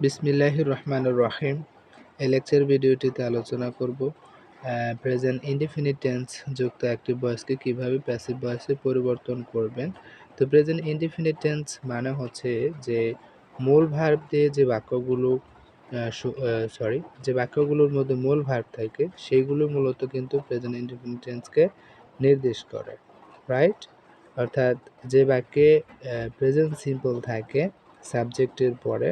বিসমিল্লাহির রহমানির রহিম। এই লেকচার ভিডিওটিতে আলোচনা করব প্রেজেন্ট ইনডিফিনিট টেন্স যুক্ত অ্যাক্টিভ ভয়েসকে কিভাবে প্যাসিভ ভয়েসে পরিবর্তন করবেন। তো প্রেজেন্ট ইনডিফিনিট টেন্স মানে হচ্ছে যে মূল ভার্ব দিয়ে যে বাক্যগুলোর মধ্যে মূল ভার্ব থাকে সেইগুলো মূলত কিন্তু প্রেজেন্ট ইনডিফিনিট টেন্সকে নির্দেশ করে, রাইট? অর্থাৎ যে বাক্যে প্রেজেন্ট সিম্পল থাকে সাবজেক্টের পরে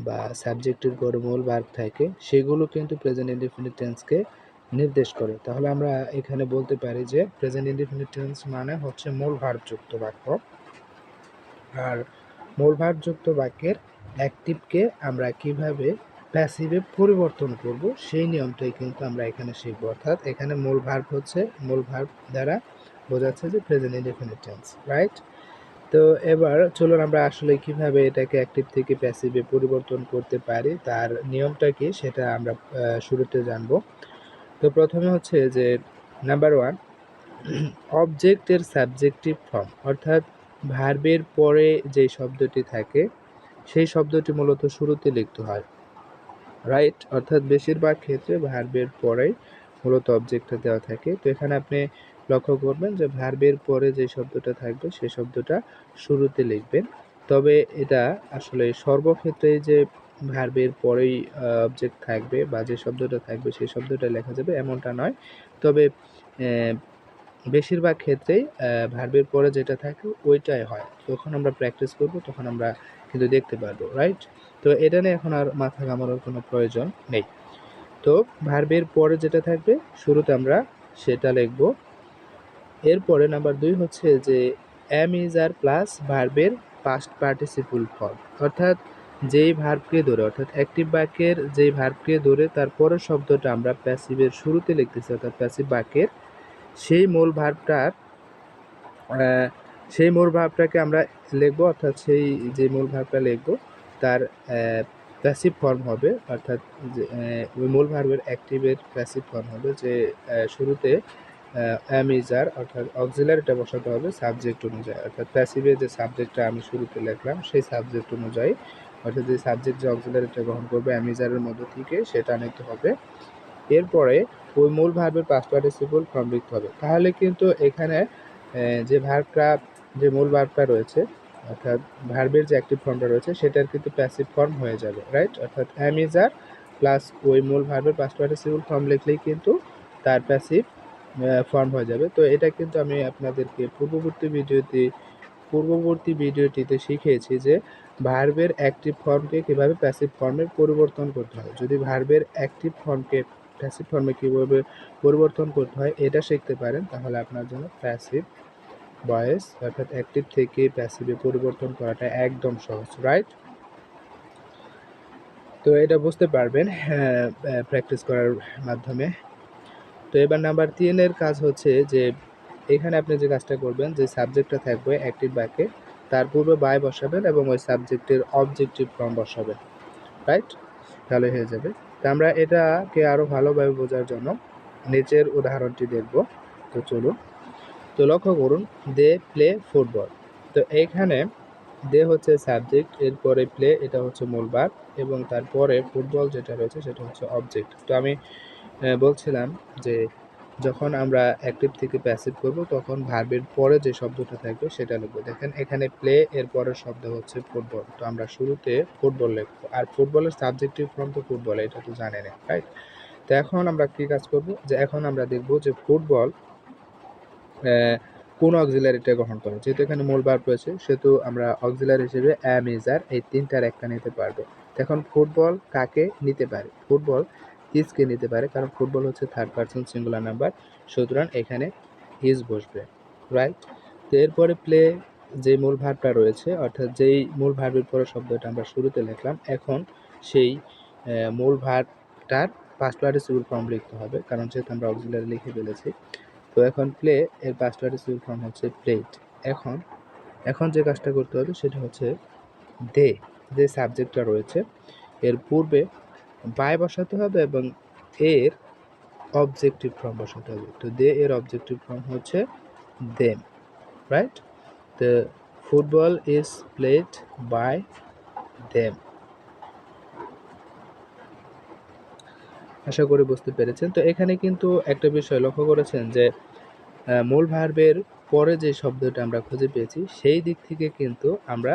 বা সাবজেক্টের পরে মূল ভার্ব থাকে সেগুলো কিন্তু প্রেজেন্ট ইনডিফিনিট টেন্সকে নির্দেশ করে। তাহলে আমরা এখানে বলতে পারি যে প্রেজেন্ট ইনডিফিনিট টেন্স মানে হচ্ছে মূল ভার্বযুক্ত বাক্য। আর মূল ভার্বযুক্ত বাক্যের অ্যাক্টিভকে আমরা কিভাবে প্যাসিভে পরিবর্তন করব সেই নিয়মটাই কিন্তু আমরা এখানে শিখব। অর্থাৎ এখানে মূল ভার্ব দ্বারা বোঝাচ্ছে যে প্রেজেন্ট ইনডিফিনিট টেন্স, রাইট? তো এবার চলুন আমরা আসলে কিভাবে এটাকে অ্যাক্টিভ থেকে প্যাসিভে পরিবর্তন করতে পারি তার নিয়মটা কি সেটা আমরা শুরুতে জানবো। তো প্রথমে হচ্ছে যে নাম্বার 1, অবজেক্টের সাবজেক্টিভ ফর্ম, অর্থাৎ ভার্বের পরে যে শব্দটি থাকে সেই শব্দটি মূলত শুরুতে লিখতে হয়, রাইট? অর্থাৎ বেশিরভাগ ক্ষেত্রে ভার্বের পরেই মূলত অবজেক্টটা দেওয়া থাকে। তো এখানে আপনি লক্ষ্য করবেন যে ভার্বের পরে যে শব্দটা থাকবে সেই শব্দটা শুরুতে লিখবেন। তবে এটা আসলে সর্বক্ষেত্রেই যে ভার্বের পরেই অবজেক্ট থাকবে বা যে শব্দটা থাকবে সেই শব্দটা লেখা যাবে এমনটা নয়। তবে বেশিরভাগ ক্ষেত্রেই ভার্বের পরে যেটা থাকে ওইটাই হয়। যখন আমরা প্র্যাকটিস করব তখন আমরা কিন্তু দেখতে পারবো, রাইট? তো এটা নিয়ে এখন আর মাথা ঘামানোর কোনো প্রয়োজন নেই। তো ভার্বের পরে যেটা থাকবে শুরুতে আমরা সেটা লিখব। এরপরে নাম্বার 2 হচ্ছে যে এম ইজ আর প্লাস ভার্বের পাস্ট পার্টিসিপল ফর্ম, অর্থাৎ যেই ভার্বকে ধরে, অর্থাৎ অ্যাক্টিভ বাক্যের যেই ভার্বকে ধরে তারপরের শব্দটা আমরা প্যাসিভের শুরুতে লিখতেছি, অর্থাৎ প্যাসিভ বাক্যের সেই মূল ভার্বটার সেই মূল ভার্বটাকে আমরা লিখব, অর্থাৎ সেই যে মূল ভার্বটা লিখব তার প্যাসিভ ফর্ম হবে, অর্থাৎ যে ওই মূল ভার্বের অ্যাক্টিভের প্যাসিভ ফর্ম হবে যে শুরুতে অ্যাম ইজ আর, অর্থাৎ অক্সিলারিটা বসাতে হবে সাবজেক্ট অনুযায়ী, অর্থাৎ প্যাসিভের যে সাবজেক্টটা আমি শুরুতে লিখলাম সেই সাবজেক্ট অনুযায়ী, অর্থাৎ যে সাবজেক্ট যে অক্সিলারিটা গ্রহণ করবে অ্যাম ইজ আরের মধ্য থেকে সেটা নিতে হবে। এরপরে ওই মূল ভার্বের পাস্ট পার্টিসিপল ফর্ম লিখতে হবে। তাহলে কিন্তু এখানে যে মূল ভার্বটা রয়েছে, অর্থাৎ ভার্বের যে অ্যাক্টিভ ফর্মটা রয়েছে সেটার কিন্তু প্যাসিভ ফর্ম হয়ে যাবে, রাইট? অর্থাৎ অ্যাম ইজ আর প্লাস ওই মূল ভার্বের পাস্ট পার্টিসিপল ফর্ম লিখলেই কিন্তু তার প্যাসিভ ফর্ম হয়ে যাবে। তো এটা কিন্তু আমি আপনাদেরকে পূর্ববর্তী ভিডিওটিতে শিখিয়েছি যে ভার্বের অ্যাক্টিভ ফর্মকে কিভাবে প্যাসিভ ফর্মে পরিবর্তন করতে হয়। যদি ভার্বের অ্যাক্টিভ ফর্মকে প্যাসিভ ফর্মে কীভাবে পরিবর্তন করতে হয় এটা শিখতে পারেন তাহলে আপনার জন্য প্যাসিভ ভয়েস অর্থাৎ অ্যাক্টিভ থেকে প্যাসিভে পরিবর্তন করাটা একদম সহজ, রাইট? তো এটা বুঝতে পারবেন প্র্যাকটিস করার মাধ্যমে। তো এবার নাম্বার 3 এর কাজ হচ্ছে যে এখানে আপনি যে কাজটা করবেন, যে সাবজেক্টটা থাকবে অ্যাক্টিভ বাক্যে তার পূর্বে বাই বসাবেন এবং ওই সাবজেক্টের অবজেক্টিভ ফর্ম বসাবেন, রাইট? তাহলে হয়ে যাবে। তো আমরা এটাকে আরও ভালোভাবে বোঝার জন্য নিচের উদাহরণটি দেখব। তো চলুন। তো লক্ষ্য করুন, দে প্লে ফুটবল। তো এইখানে দে হচ্ছে সাবজেক্ট, এরপরে প্লে এটা হচ্ছে মূল ভার্ব এবং তারপরে ফুটবল যেটা রয়েছে সেটা হচ্ছে অবজেক্ট। তো আমি বলছিলাম যে যখন আমরা অ্যাক্টিভ থেকে প্যাসিভ করব তখন ভার্বের পরে যে শব্দটা থাকবে সেটা লিখব। দেখেন এখানে প্লে এর পরের শব্দ হচ্ছে ফুটবল, তো আমরা শুরুতে ফুটবল লিখব। আর ফুটবলের সাবজেক্টিভ ফর্ম তো ফুটবল, এটা তো জানেন, রাইট? তো এখন আমরা কি কাজ করব, যে এখন আমরা দেখব যে ফুটবল কোন অক্সিলারিটা গ্রহণ করে। যেহেতু এখানে মূল ভার্ব রয়েছে সেহেতু আমরা অক্সিলারি হিসেবে অ্যাম ইজ আর এই তিনটার একটা নিতে পারবো। এখন ফুটবল কাকে নিতে পারে? ফুটবল ইজকে নিতে পারে, কারণ ফুটবল হচ্ছে থার্ড পারসন সিঙ্গুলার নাম্বার, সুতরাং এখানে ইজ বসবে, রাইট? তো এরপরে প্লে যে মূল ভার্বটা রয়েছে, অর্থাৎ যেই মূল ভার্বের পরে শব্দটা আমরা শুরুতে লিখলাম, এখন সেই মূল ভার্বটার পাস্ট পার্টিসিপল ফর্ম লিখতে হবে, কারণ যেহেতু আমরা অক্সিলারি লিখে ফেলেছি। তো এখন প্লে এর পাস্ট পার্টিসিপল ফর্ম হচ্ছে প্লেড। এখন এখন যে কাজটা করতে হবে সেটা হচ্ছে দে, যে সাবজেক্টটা রয়েছে এর পূর্বে বাই বসাতে হবে এবং এর অবজেক্টিভ ফর্ম বসাতে হবে। তো দে এর অবজেক্টিভ ফর্ম হচ্ছে দেম, রাইট? তো football is played by them. আশা করি বুঝতে পেরেছেন। তো এখানে কিন্তু একটা বিষয় লক্ষ্য করেছেন যে মূল ভার্বের পরে যে শব্দটা আমরা খুঁজে পেয়েছি সেই দিক থেকে কিন্তু আমরা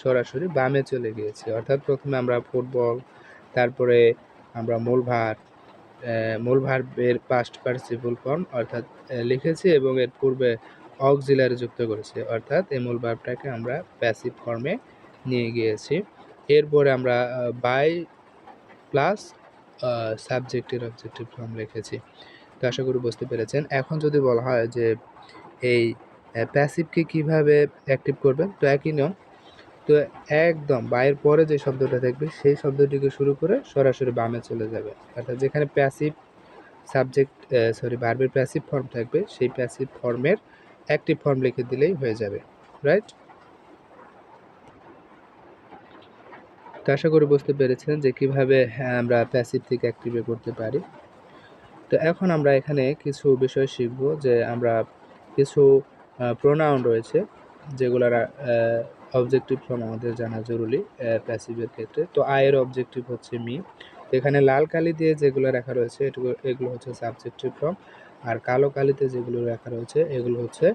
সরাসরি বামে চলে গিয়েছি। অর্থাৎ প্রথমে আমরা ফুটবল, তারপরে আমরা মূল ভার্বের পাস্ট পার্টিসিপল ফর্ম অর্থাৎ লিখেছি এবং এর পূর্বে অক্সিলারি যুক্ত করেছি, অর্থাৎ এই মূল ভার্বটাকে আমরা প্যাসিভ ফর্মে নিয়ে গিয়েছি। এরপরে আমরা বাই প্লাস সাবজেক্টের অবজেক্টিভ ফর্ম লিখেছি। তো আশা করি বুঝতে পেরেছেন। এখন যদি বলা হয় যে এই প্যাসিভকে কিভাবে অ্যাক্টিভ করবেন, তো একই নিয়ম। তো একদম বাইয়ের পরে যে শব্দটা থাকবে সেই শব্দটিকে শুরু করে সরাসরি বামে চলে যাবে, অর্থাৎ যেখানে প্যাসিভ ভার্বের প্যাসিভ ফর্ম থাকবে সেই প্যাসিভ ফর্মের অ্যাক্টিভ ফর্ম লিখে দিলেই হয়ে যাবে, রাইট? তো আশা করি বুঝতে পেরেছেন যে কিভাবে আমরা প্যাসিভ থেকে অ্যাক্টিভে করতে পারি। তো এখন আমরা এখানে কিছু বিষয় শিখব যে আমরা কিছু প্রোনাউন রয়েছে যেগুলোর অবজেক্টিভ ফর্ম আমাদের জানা জরুরি প্যাসিভের ক্ষেত্রে। তো আয়ের অবজেক্টিভ হচ্ছে মি। তো এখানে লাল কালি দিয়ে যেগুলো লেখা রয়েছে এগুলো হচ্ছে সাবজেক্টিভ ফর্ম, আর কালো কালিতে যেগুলো লেখা রয়েছে এগুলো হচ্ছে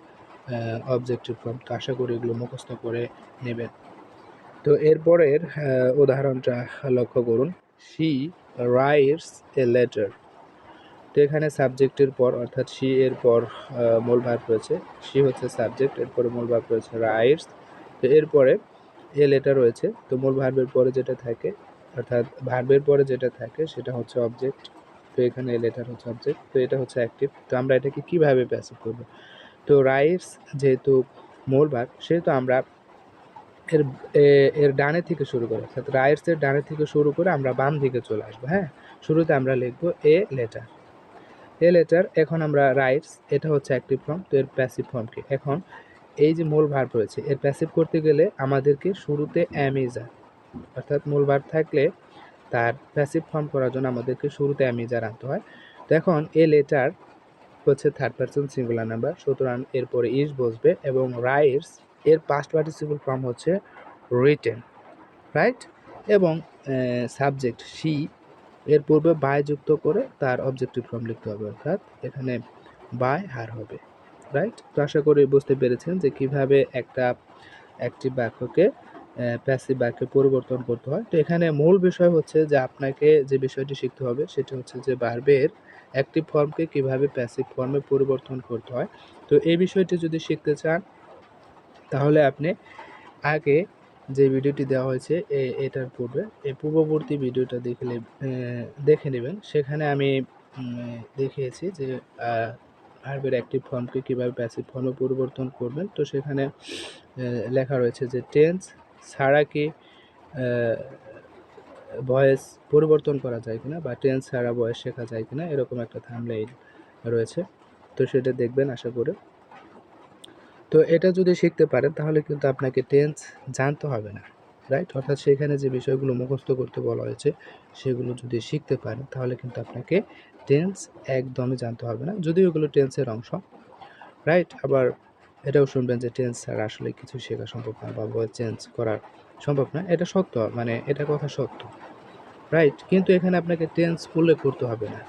অবজেক্টিভ ফর্ম। তো আশা করি এগুলো মুখস্থ করে নেবেন। তো এরপরের উদাহরণটা লক্ষ্য করুন। She rights a letter. তো এখানে সাবজেক্টের পর অর্থাৎ শি এর পর মূল ভার্ব রয়েছে। শি হচ্ছে সাবজেক্ট, এরপরে মূল ভার্ব রয়েছে রাইটস। তো এরপরে এ লেটার রয়েছে। তো মূল ভার্বের পরে যেটা থাকে অর্থাৎ ভার্বের পরে যেটা থাকে সেটা হচ্ছে অবজেক্ট। তো এখানে এ লেটার হচ্ছে অবজেক্ট, তো এটা হচ্ছে অ্যাক্টিভ। তো আমরা এটাকে কিভাবে প্যাসিভ করব? তো রাইটস যেহেতু মূল ভার্ব সেহেতু আমরা এর এর ডানে থেকে শুরু করে অর্থাৎ রাইটসের ডানে থেকে শুরু করে আমরা বাম দিকে চলে আসবো। হ্যাঁ, শুরুতে আমরা লিখবো এ লেটার। এ লেটার, এখন আমরা রাইটস, এটা হচ্ছে অ্যাক্টিভ ফর্ম। তো এর প্যাসিভ ফর্ম কি? এখন এই যে মূল ভার্ব রয়েছে এর প্যাসিভ করতে গেলে আমাদেরকে শুরুতে অ্যামিজার, অর্থাৎ মূল ভার্ব থাকলে তার প্যাসিভ ফর্ম করার জন্য আমাদেরকে শুরুতে অ্যামিজার আনতে হয়। তো এখন এ লেটার হচ্ছে থার্ড পারসন সিঙ্গুলার নাম্বার, সুতরাং এরপরে ইজ বসবে এবং রাইটস এর পাস্ট পার্টিসিপল ফর্ম হচ্ছে রিটেন, রাইট? এবং সাবজেক্ট শি এর পূর্বে বাই যুক্ত করে তার অবজেক্টিভ ফর্ম লিখতে হবে, অর্থাৎ এখানে বাই হার হবে, রাইট? তো আশা করি বুঝতে পেরেছেন যে কিভাবে একটা অ্যাক্টিভ বাক্যকে প্যাসিভ বাক্যে পরিবর্তন করতে হয়। তো এখানে মূল বিষয় হচ্ছে যে আপনাকে যে বিষয়টি শিখতে হবে সেটা হচ্ছে যে ভার্বের অ্যাক্টিভ ফর্মকে কিভাবে প্যাসিভ ফর্মে পরিবর্তন করতে হয়। তো এই বিষয়টি যদি শিখতে চান তাহলে আপনি আগে যে ভিডিওটি দেওয়া হয়েছে এটার পূর্বে এই পূর্ববর্তী ভিডিওটা দেখে নেবেন। সেখানে আমি দেখিয়েছি যে ভার্বের অ্যাক্টিভ ফর্মকে কীভাবে প্যাসিভ ফর্মে পরিবর্তন করবেন। তো সেখানে লেখা রয়েছে যে টেন্স ছাড়া কি ভয়েস পরিবর্তন করা যায় কিনা বা টেন্স ছাড়া ভয়েস শেখা যায় কিনা, এরকম একটা থাম্বনেইল রয়েছে। তো সেটা দেখবেন আশা করি। তো এটা যদি শিখতে পারেন তাহলে কিন্তু আপনাকে টেন্স জানতে হবে না, রাইট? অর্থাৎ সেখানে যে বিষয়গুলো মুখস্থ করতে বলা হয়েছে সেগুলো যদি শিখতে পারেন তাহলে কিন্তু আপনাকে টেন্স একদমই জানতে হবে না, যদিও এগুলো টেন্সের অংশ, রাইট? আবার এটাও শুনবেন যে টেন্স ছাড়া আসলে কিছু শেখা সম্ভব না বা ভয়েস চেঞ্জ করা সম্ভব না। এটা সত্য, মানে এটা কথা সত্য, রাইট? কিন্তু এখানে আপনাকে টেন্স উল্লেখ করতে হবে না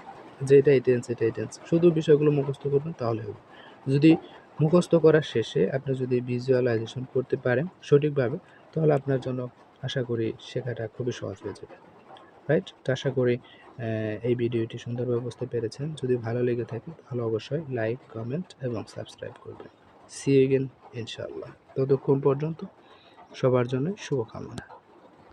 যে এটাই টেন্স, এটাই টেন্স। শুধু বিষয়গুলো মুখস্থ করবেন তাহলে হবে। যদি মুখস্থ করার শেষে আপনি যদি ভিজুয়ালাইজেশন করতে পারেন সঠিকভাবে তাহলে আপনার জন্য আশা করি শেখাটা খুবই সহজ হয়ে যাবে, রাইট? তো আশা করি এই ভিডিওটি সুন্দরভাবে বুঝতে পেরেছেন। যদি ভালো লেগে থাকে তাহলে অবশ্যই লাইক, কমেন্ট এবং সাবস্ক্রাইব করবেন। সি ইউ এগেইন ইনশাআল্লাহ। ততক্ষণ পর্যন্ত সবার জন্য শুভকামনা।